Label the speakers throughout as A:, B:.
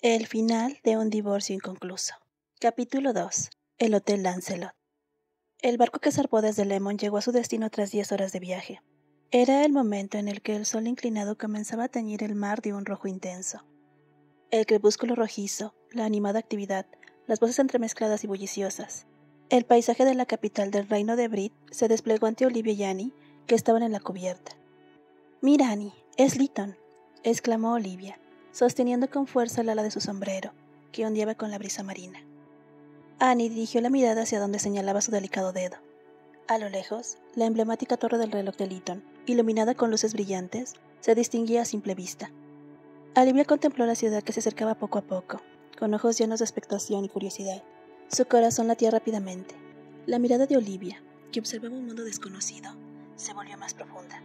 A: El final de un divorcio inconcluso. Capítulo 2. El Hotel Lancelot. El barco que zarpó desde Lemon llegó a su destino tras 10 horas de viaje. Era el momento en el que el sol inclinado comenzaba a teñir el mar de un rojo intenso. El crepúsculo rojizo, la animada actividad, las voces entremezcladas y bulliciosas. El paisaje de la capital del reino de Brit se desplegó ante Olivia y Annie, que estaban en la cubierta. «Mira, Annie, es Lytton», exclamó Olivia, sosteniendo con fuerza el ala de su sombrero, que ondeaba con la brisa marina. Annie dirigió la mirada hacia donde señalaba su delicado dedo. A lo lejos, la emblemática torre del reloj de Lytton, iluminada con luces brillantes, se distinguía a simple vista. Olivia contempló la ciudad que se acercaba poco a poco, con ojos llenos de expectación y curiosidad. Su corazón latía rápidamente. La mirada de Olivia, que observaba un mundo desconocido, se volvió más profunda.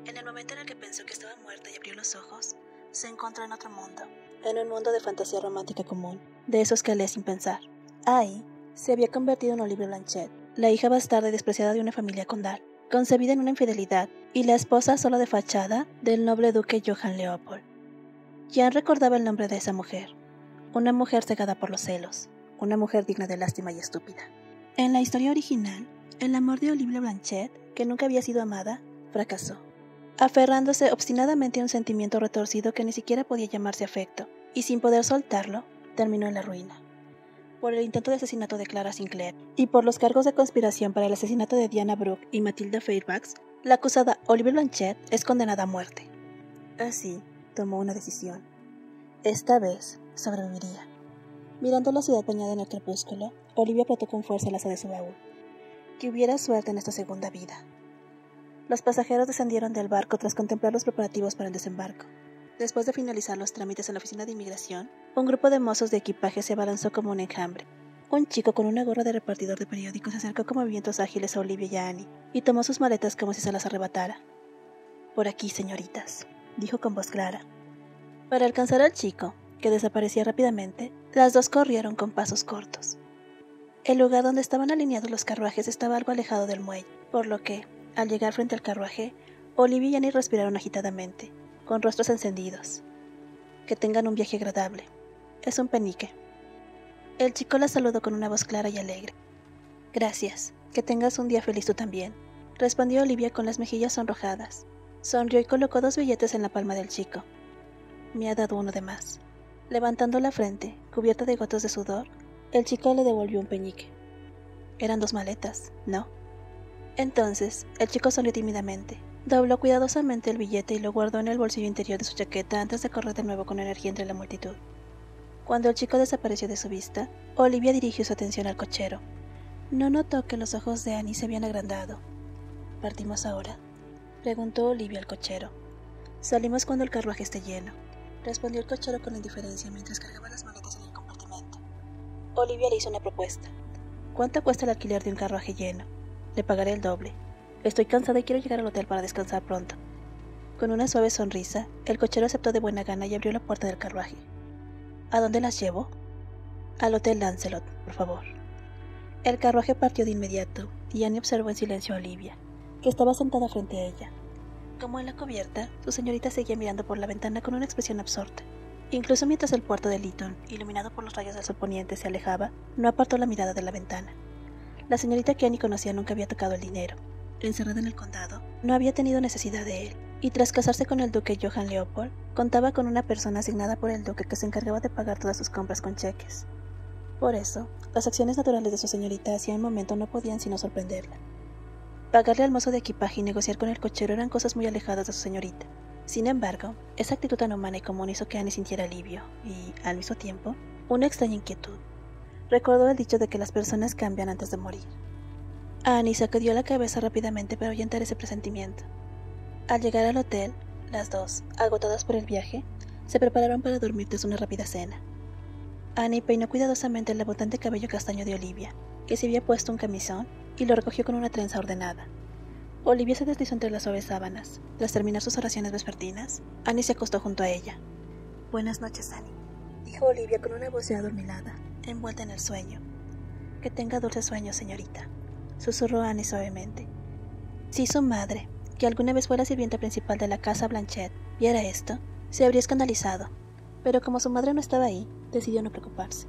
A: En el momento en el que pensó que estaba muerta y abrió los ojos, se encontró en otro mundo, en un mundo de fantasía romántica común, de esos que lee sin pensar. Ahí se había convertido en Olivia Blanchett, la hija bastarda y despreciada de una familia condal, concebida en una infidelidad, y la esposa solo de fachada del noble duque Johann Leopold. Jan recordaba el nombre de esa mujer, una mujer cegada por los celos, una mujer digna de lástima y estúpida. En la historia original, el amor de Olivia Blanchett, que nunca había sido amada, fracasó, aferrándose obstinadamente a un sentimiento retorcido que ni siquiera podía llamarse afecto, y sin poder soltarlo, terminó en la ruina. Por el intento de asesinato de Clara Sinclair y por los cargos de conspiración para el asesinato de Diana Brooke y Matilda Fairfax, la acusada Olivia Blanchett es condenada a muerte. Así, tomó una decisión. Esta vez, sobreviviría. Mirando la ciudad bañada en el crepúsculo, Olivia apretó con fuerza el asa de su baúl. Que hubiera suerte en esta segunda vida. Los pasajeros descendieron del barco tras contemplar los preparativos para el desembarco. Después de finalizar los trámites en la oficina de inmigración, un grupo de mozos de equipaje se abalanzó como un enjambre. Un chico con una gorra de repartidor de periódicos se acercó con movimientos ágiles a Olivia y a Annie, y tomó sus maletas como si se las arrebatara. «Por aquí, señoritas», dijo con voz clara. Para alcanzar al chico, que desaparecía rápidamente, las dos corrieron con pasos cortos. El lugar donde estaban alineados los carruajes estaba algo alejado del muelle, por lo que, al llegar frente al carruaje, Olivia y Annie respiraron agitadamente, con rostros encendidos. «Que tengan un viaje agradable. Es un penique». El chico la saludó con una voz clara y alegre. «Gracias. Que tengas un día feliz tú también», respondió Olivia con las mejillas sonrojadas. Sonrió y colocó 2 billetes en la palma del chico. «Me ha dado uno de más». Levantando la frente, cubierta de gotas de sudor, el chico le devolvió un penique. Eran 2 maletas, ¿no? Entonces, el chico sonrió tímidamente. Dobló cuidadosamente el billete y lo guardó en el bolsillo interior de su chaqueta antes de correr de nuevo con energía entre la multitud. Cuando el chico desapareció de su vista, Olivia dirigió su atención al cochero. No notó que los ojos de Annie se habían agrandado. «¿Partimos ahora?», preguntó Olivia al cochero. «Salimos cuando el carruaje esté lleno», respondió el cochero con indiferencia mientras cargaba las maletas en el compartimento. Olivia le hizo una propuesta. «¿Cuánto cuesta el alquiler de un carruaje lleno? Le pagaré el doble. Estoy cansada y quiero llegar al hotel para descansar pronto». Con una suave sonrisa, el cochero aceptó de buena gana y abrió la puerta del carruaje. «¿A dónde las llevo?» «Al Hotel Lancelot, por favor». El carruaje partió de inmediato, y Annie observó en silencio a Olivia, que estaba sentada frente a ella. Como en la cubierta, su señorita seguía mirando por la ventana con una expresión absorta. Incluso mientras el puerto de Lytton, iluminado por los rayos del sol poniente, se alejaba, no apartó la mirada de la ventana. La señorita que Annie conocía nunca había tocado el dinero. Encerrada en el condado, no había tenido necesidad de él, y tras casarse con el duque Johann Leopold, contaba con una persona asignada por el duque que se encargaba de pagar todas sus compras con cheques. Por eso, las acciones naturales de su señorita hacia el momento no podían sino sorprenderla. Pagarle al mozo de equipaje y negociar con el cochero eran cosas muy alejadas de su señorita. Sin embargo, esa actitud tan humana y común hizo que Annie sintiera alivio y, al mismo tiempo, una extraña inquietud. Recordó el dicho de que las personas cambian antes de morir. Annie sacudió la cabeza rápidamente para ahuyentar ese presentimiento. Al llegar al hotel, las dos, agotadas por el viaje, se prepararon para dormir tras una rápida cena. Annie peinó cuidadosamente el abundante cabello castaño de Olivia, que se había puesto un camisón, y lo recogió con una trenza ordenada. Olivia se deslizó entre las suaves sábanas. Tras terminar sus oraciones vespertinas, Annie se acostó junto a ella. «Buenas noches, Annie», dijo Olivia con una voz ya adormilada, envuelta en el sueño. «Que tenga dulces sueños, señorita», susurró Annie suavemente. Si su madre, que alguna vez fue la sirvienta principal de la casa Blanchett, viera esto, se habría escandalizado, pero como su madre no estaba ahí, decidió no preocuparse.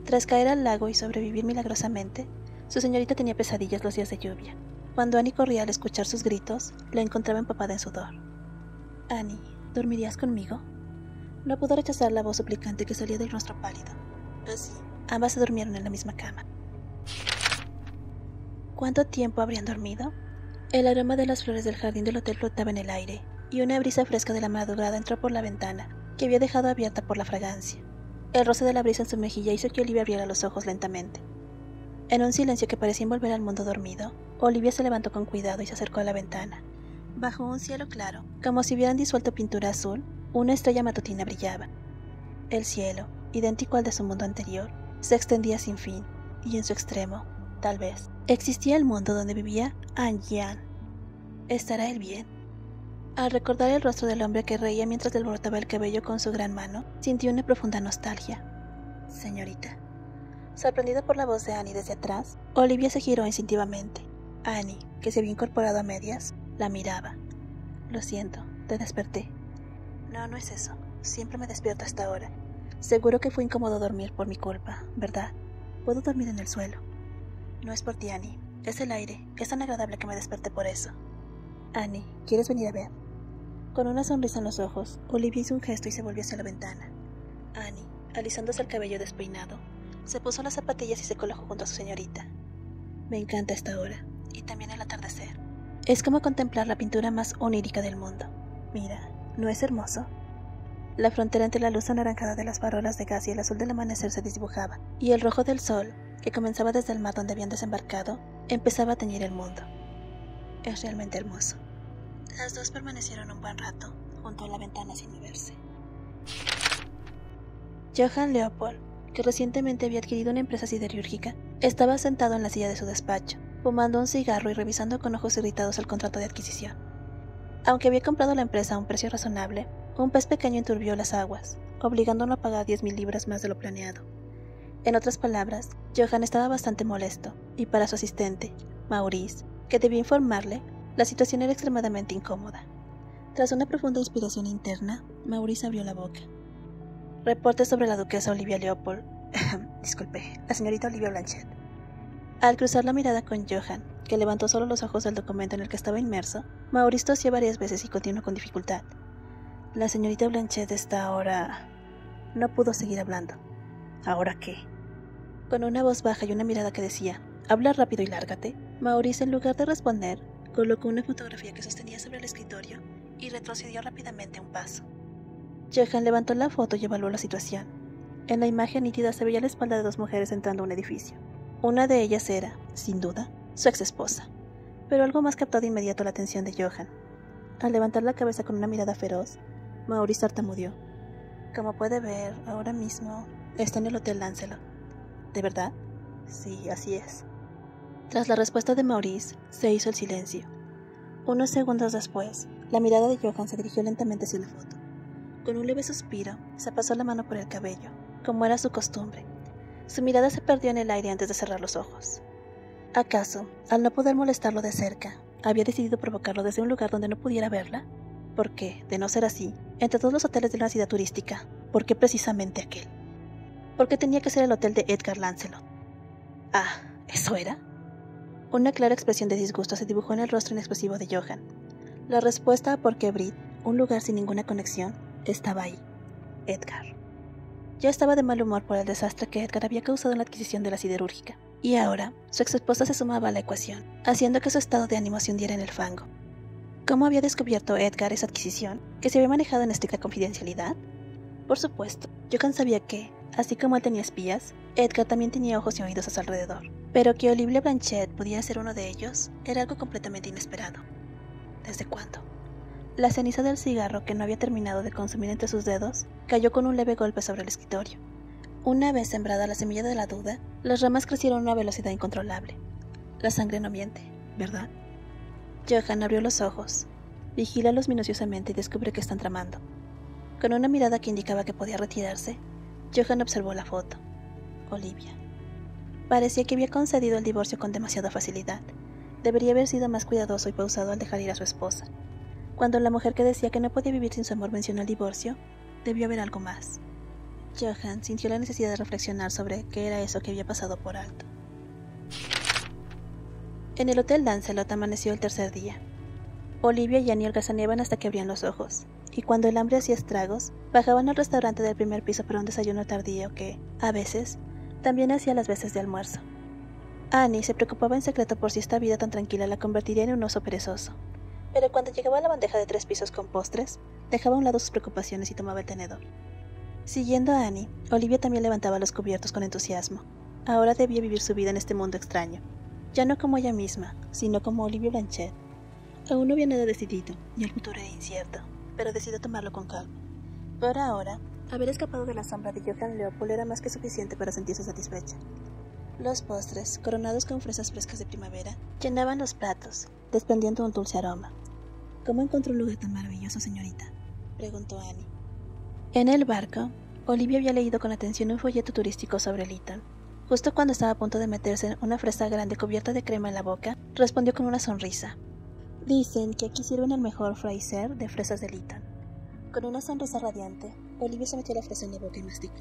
A: Tras caer al lago y sobrevivir milagrosamente, su señorita tenía pesadillas los días de lluvia. Cuando Annie corría al escuchar sus gritos, la encontraba empapada en sudor. «Annie, ¿dormirías conmigo?». No pudo rechazar la voz suplicante que salía del rostro pálido. Así, ambas se durmieron en la misma cama. ¿Cuánto tiempo habrían dormido? El aroma de las flores del jardín del hotel flotaba en el aire, y una brisa fresca de la madrugada entró por la ventana, que había dejado abierta por la fragancia. El roce de la brisa en su mejilla hizo que Olivia abriera los ojos lentamente. En un silencio que parecía envolver al mundo dormido, Olivia se levantó con cuidado y se acercó a la ventana. Bajo un cielo claro, como si hubieran disuelto pintura azul, una estrella matutina brillaba. El cielo, idéntico al de su mundo anterior, se extendía sin fin, y en su extremo, tal vez, existía el mundo donde vivía An Yan. ¿Estará él bien? Al recordar el rostro del hombre que reía mientras le alborotaba el cabello con su gran mano, sintió una profunda nostalgia. «Señorita». Sorprendida por la voz de Annie desde atrás, Olivia se giró instintivamente. Annie, que se había incorporado a medias, la miraba. «Lo siento, te desperté». «No, no es eso. Siempre me despierto hasta ahora. Seguro que fue incómodo dormir por mi culpa, ¿verdad? Puedo dormir en el suelo». «No es por ti, Annie. Es el aire. Es tan agradable que me desperté por eso». «Annie, ¿quieres venir a ver?». Con una sonrisa en los ojos, Olivia hizo un gesto y se volvió hacia la ventana. Annie, alisándose el cabello despeinado, se puso las zapatillas y se colocó junto a su señorita. «Me encanta esta hora, y también el atardecer. Es como contemplar la pintura más onírica del mundo. Mira, ¿no es hermoso?». La frontera entre la luz anaranjada de las farolas de gas y el azul del amanecer se desdibujaba, y el rojo del sol, que comenzaba desde el mar donde habían desembarcado, empezaba a teñir el mundo. «Es realmente hermoso». Las dos permanecieron un buen rato, junto a la ventana sin moverse. Johann Leopold, que recientemente había adquirido una empresa siderúrgica, estaba sentado en la silla de su despacho, fumando un cigarro y revisando con ojos irritados el contrato de adquisición. Aunque había comprado la empresa a un precio razonable, un pez pequeño enturbió las aguas, obligándolo a pagar 10.000 libras más de lo planeado. En otras palabras, Johann estaba bastante molesto, y para su asistente, Maurice, que debía informarle, la situación era extremadamente incómoda. Tras una profunda inspiración interna, Maurice abrió la boca. «Reporte sobre la duquesa Olivia Leopold». Disculpe, la señorita Olivia Blanchet. Al cruzar la mirada con Johann, que levantó solo los ojos del documento en el que estaba inmerso, Maurice tosió varias veces y continuó con dificultad. «La señorita Blanchet está ahora...». No pudo seguir hablando. «¿Ahora qué?». Con una voz baja y una mirada que decía «habla rápido y lárgate», Maurice, en lugar de responder, colocó una fotografía que sostenía sobre el escritorio y retrocedió rápidamente un paso. Johann levantó la foto y evaluó la situación. En la imagen nítida se veía la espalda de dos mujeres entrando a un edificio. Una de ellas era, sin duda, su ex esposa, pero algo más captó de inmediato la atención de Johann. Al levantar la cabeza con una mirada feroz, Maurice tartamudeó. «Como puede ver, ahora mismo está en el Hotel Lancelot». «¿De verdad?». «Sí, así es». Tras la respuesta de Maurice, se hizo el silencio. Unos segundos después, la mirada de Johann se dirigió lentamente hacia la foto. Con un leve suspiro, se pasó la mano por el cabello, como era su costumbre. Su mirada se perdió en el aire antes de cerrar los ojos. ¿Acaso, al no poder molestarlo de cerca, había decidido provocarlo desde un lugar donde no pudiera verla? ¿Por qué, de no ser así, entre todos los hoteles de una ciudad turística, por qué precisamente aquel? ¿Por qué tenía que ser el hotel de Edgar Lancelot? Ah, ¿eso era? Una clara expresión de disgusto se dibujó en el rostro inexpresivo de Johann. La respuesta a por qué Brit, un lugar sin ninguna conexión, estaba ahí. Edgar. Ya estaba de mal humor por el desastre que Edgar había causado en la adquisición de la siderúrgica, y ahora su exesposa se sumaba a la ecuación, haciendo que su estado de ánimo se hundiera en el fango. ¿Cómo había descubierto Edgar esa adquisición, que se había manejado en estricta confidencialidad? Por supuesto, Johann sabía que, así como él tenía espías, Edgar también tenía ojos y oídos a su alrededor, pero que Olivia Blanchet pudiera ser uno de ellos era algo completamente inesperado. ¿Desde cuándo? La ceniza del cigarro que no había terminado de consumir entre sus dedos cayó con un leve golpe sobre el escritorio. Una vez sembrada la semilla de la duda, las ramas crecieron a una velocidad incontrolable. La sangre no miente, ¿verdad? Johann abrió los ojos, vigílalos minuciosamente y descubre que están tramando. Con una mirada que indicaba que podía retirarse, Johann observó la foto. Olivia. Parecía que había concedido el divorcio con demasiada facilidad. Debería haber sido más cuidadoso y pausado al dejar ir a su esposa. Cuando la mujer que decía que no podía vivir sin su amor mencionó el divorcio, Debió haber algo más. Johan sintió la necesidad de reflexionar sobre qué era eso que había pasado por alto. En el Hotel Lancelot amaneció el tercer día. Olivia y Annie holgazaneaban hasta que abrían los ojos, y cuando el hambre hacía estragos, bajaban al restaurante del primer piso para un desayuno tardío que, a veces, también hacía las veces de almuerzo. Annie se preocupaba en secreto por si esta vida tan tranquila la convertiría en un oso perezoso, pero cuando llegaba a la bandeja de 3 pisos con postres, dejaba a un lado sus preocupaciones y tomaba el tenedor. Siguiendo a Annie, Olivia también levantaba los cubiertos con entusiasmo. Ahora debía vivir su vida en este mundo extraño, ya no como ella misma, sino como Olivia Blanchett. Aún no había nada decidido, y el futuro era incierto, pero decidió tomarlo con calma. Por ahora, haber escapado de la sombra de Johann Leopold era más que suficiente para sentirse satisfecha. Los postres, coronados con fresas frescas de primavera, llenaban los platos, desprendiendo un dulce aroma. ¿Cómo encontró un lugar tan maravilloso, señorita?, preguntó Annie. En el barco, Olivia había leído con atención un folleto turístico sobre Lytton. Justo cuando estaba a punto de meterse una fresa grande cubierta de crema en la boca, respondió con una sonrisa. Dicen que aquí sirven el mejor fraiser de fresas de Lytton. Con una sonrisa radiante, Olivia se metió la fresa en la boca y masticó.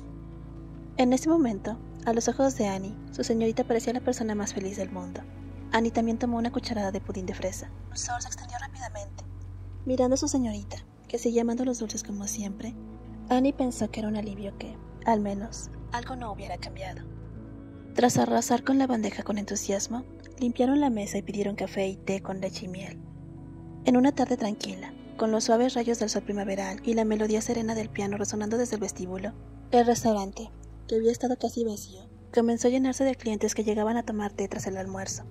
A: En ese momento, a los ojos de Annie, su señorita parecía la persona más feliz del mundo. Annie también tomó una cucharada de pudín de fresa. El sol se extendió rápidamente. Mirando a su señorita, que seguía amando los dulces como siempre, Annie pensó que era un alivio que, al menos, algo no hubiera cambiado. Tras arrasar con la bandeja con entusiasmo, limpiaron la mesa y pidieron café y té con leche y miel. En una tarde tranquila, con los suaves rayos del sol primaveral y la melodía serena del piano resonando desde el vestíbulo, el restaurante, que había estado casi vacío, comenzó a llenarse de clientes que llegaban a tomar té tras el almuerzo.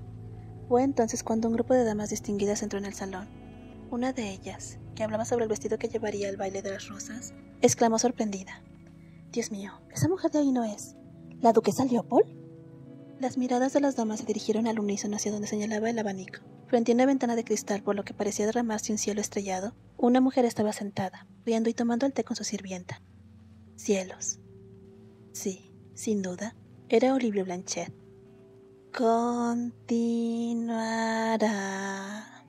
A: Fue entonces cuando un grupo de damas distinguidas entró en el salón. Una de ellas, que hablaba sobre el vestido que llevaría al baile de las rosas, exclamó sorprendida. «Dios mío, esa mujer de ahí no es. ¿La duquesa Leopold?» Las miradas de las damas se dirigieron al unísono hacia donde señalaba el abanico. Frente a una ventana de cristal por lo que parecía derramarse un cielo estrellado, una mujer estaba sentada, riendo y tomando el té con su sirvienta. Cielos. Sí, sin duda, era Olivia Blanchett. Continuará.